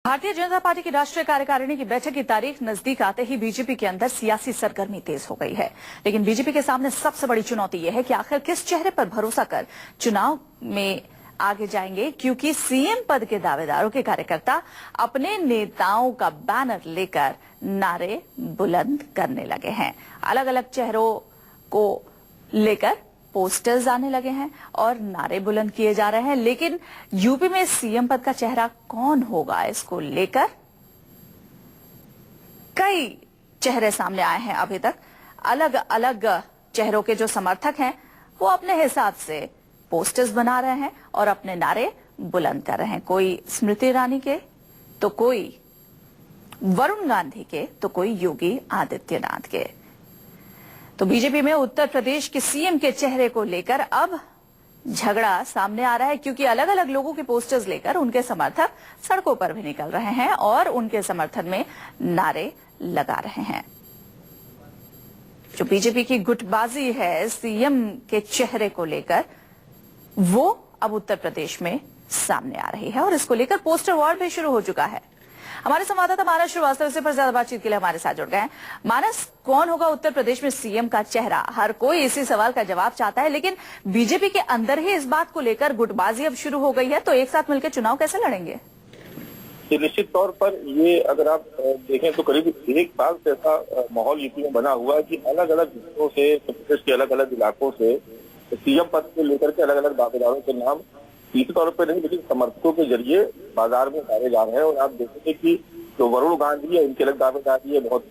Bharatiya Janata party की राष्ट्रीय कार्यकारिणी की बैठक की तारीख नजदीक आते ही बीजेपी के अंदर सियासी सरगर्मी तेज हो गई है। लेकिन बीजेपी के सामने सबसे बड़ी चुनौती यह है कि आखिर किस चेहरे पर भरोसा कर चुनाव में आगे जाएंगे, क्योंकि सीएम पद के दावेदारों के कार्यकर्ता अपने नेताओं का बैनर लेकर नारे बुलंद करने लगे हैं। अलग अलग चेहरों को लेकर पोस्टर्स आने लगे हैं और नारे बुलंद किए जा रहे हैं। लेकिन यूपी में सीएम पद का चेहरा कौन होगा, इसको लेकर कई चेहरे सामने आए हैं। अभी तक अलग अलग चेहरों के जो समर्थक हैं वो अपने हिसाब से पोस्टर्स बना रहे हैं और अपने नारे बुलंद कर रहे हैं। कोई स्मृति ईरानी के, तो कोई वरुण गांधी के, तो कोई योगी आदित्यनाथ के। तो बीजेपी में उत्तर प्रदेश के सीएम के चेहरे को लेकर अब झगड़ा सामने आ रहा है, क्योंकि अलग अलग लोगों के पोस्टर्स लेकर उनके समर्थक सड़कों पर भी निकल रहे हैं और उनके समर्थन में नारे लगा रहे हैं। जो बीजेपी की गुटबाजी है सीएम के चेहरे को लेकर, वो अब उत्तर प्रदेश में सामने आ रही है और इसको लेकर पोस्टर वॉर भी शुरू हो चुका है। हमारे संवाददाता मानस श्रीवास्तव इसी पर ज्यादा बातचीत के लिए हमारे साथ जुड़ गए हैं। मानस, कौन होगा उत्तर प्रदेश में सीएम का चेहरा? हर कोई इसी सवाल का जवाब चाहता है, लेकिन बीजेपी के अंदर ही इस बात को लेकर गुटबाजी अब शुरू हो गई है। तो एक साथ मिलकर चुनाव कैसे लड़ेंगे? निश्चित तौर पर ये अगर आप देखें तो करीब एक साल से ऐसा माहौल यूपी में बना हुआ है कि अलग अलग हिस्सों से, प्रदेश के अलग अलग इलाकों से सीएम पद को लेकर के अलग अलग दावेदारों के नाम सीधे तौर पर नहीं लेकिन समर्थकों के जरिए बाजार में उतारे जा रहे हैं। और आप देखेंगे कि जो वरुण गांधी है, इनके अलग दावेदारी है, बहुत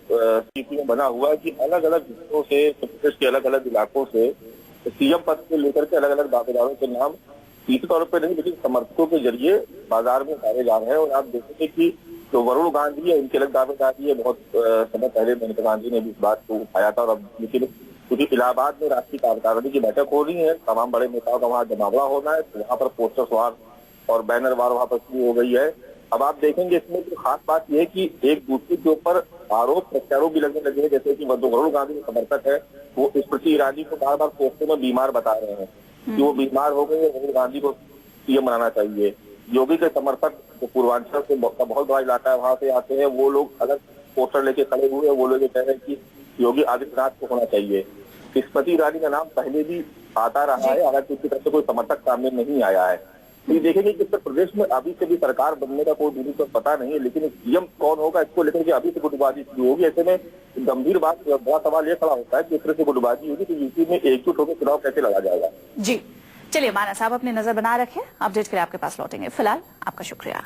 यूपी में बना हुआ है कि अलग अलग हिस्सों से, प्रदेश के अलग अलग इलाकों से सीएम पद को लेकर के अलग अलग दावेदारों के नाम सीधे तौर पर नहीं लेकिन समर्थकों के जरिए बाजार में उतारे जा रहे हैं। और आप देखेंगे कि जो वरुण गांधी है, इनके अलग दावेदारी है, बहुत समय पहले मेनका गांधी ने भी इस बात को उठाया था। और अब लेकिन क्योंकि इलाहाबाद में राष्ट्रीय कार्यकारिणी की बैठक हो रही है, तमाम बड़े नेताओं का वहाँ जमावड़ा होना है, तो वहाँ पर पोस्टर वार और बैनर वार वहाँ पर शुरू हो गई है। अब आप देखेंगे इसमें तो खास बात यह है कि एक दूसरे के ऊपर आरोप प्रत्यारोप भी लगने लगे हैं। जैसे कि वरुण गांधी के समर्थक है वो स्मृति ईरानी को बार बार पोस्टर में बीमार बता रहे हैं कि वो बीमार हो गए, वरुण गांधी को सीएम बनाना चाहिए। योगी के समर्थक जो पूर्वांचल से बहुत बड़ा इलाका है वहां से आते हैं, वो लोग अलग पोस्टर लेके खड़े हुए हैं, वो लोग ये कह रहे हैं कि योगी आदित्यनाथ को होना चाहिए। स्मृति ईरानी का नाम पहले भी आता रहा है, हालांकि उसकी तरफ से कोई समर्थक सामने नहीं आया है। तो ये देखेंगे कि उत्तर प्रदेश में अभी से भी सरकार बनने का कोई दूरी पर पता नहीं है, लेकिन सीएम कौन होगा इसको लेकर के अभी से गुटबाजी शुरू होगी। ऐसे में गंभीर बात, बड़ा सवाल ये खड़ा होता है कि इस तरह से गुटबाजी होगी तो यूपी में एकजुट होकर चुनाव कैसे लड़ा जाएगा। जी चलिए मानस, आप अपनी नजर बना रखें, अपडेट के लिए आपके पास लौटेंगे। फिलहाल आपका शुक्रिया।